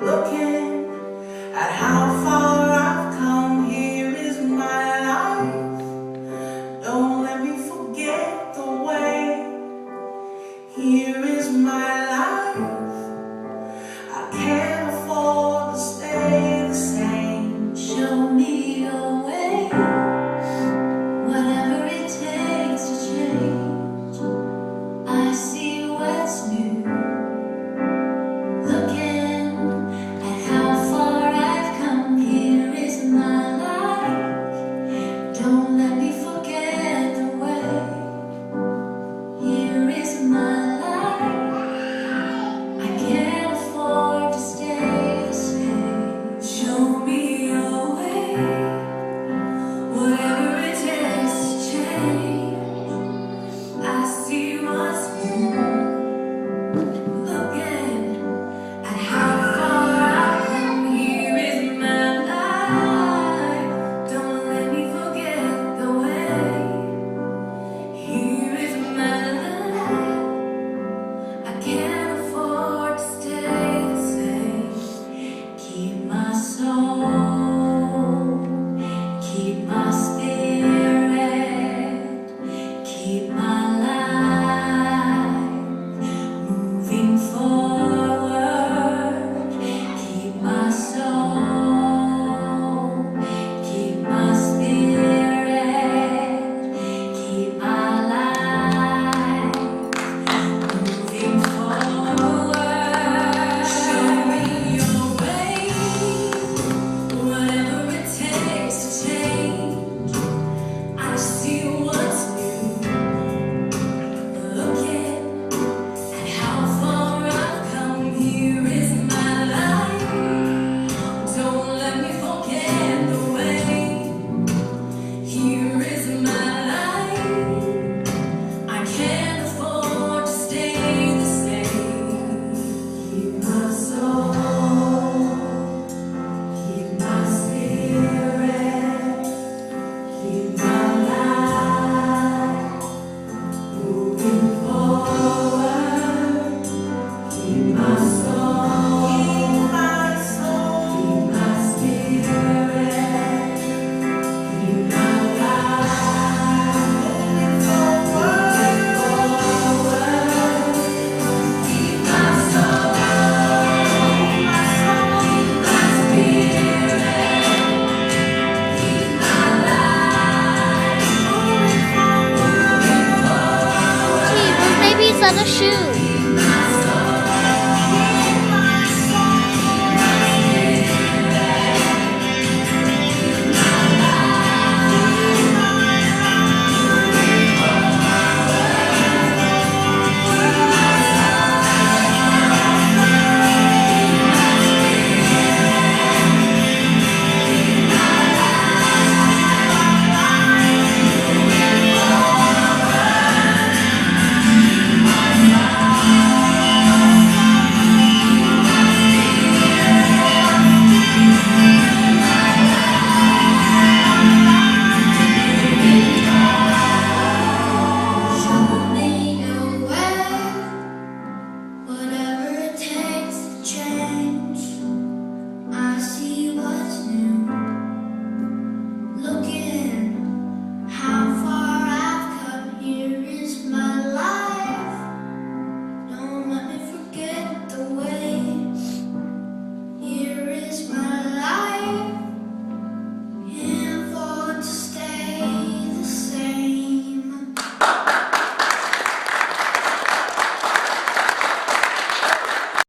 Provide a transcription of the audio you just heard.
Looking at how far I've come, here is my life. Don't let me forget the way. Here is my life. I can't afford to stay the same. Show me a way, whatever it takes to change. I see what's new. Looking at how far I've come, here is my life. Don't let me forget the way. Here is my life. I can't afford to stay the same. Show me a way, whatever it takes to change. I see what's new. Looking at how far I've come, here is my life. Don't let me forget the way. Here is my life. I can't afford to stay the same. Keep my soul, keep my spirit, keep my life moving forward. Keep my soul, keep my spirit, keep my life moving forward. Show me your way, whatever it takes to change. I see what's new. Looking at how far I've come, here is my life. Don't let me forget the way. Here is my life. I can't afford to stay the same. Keep my soul, keep my spirit, keep my life moving forward. Keep my soul.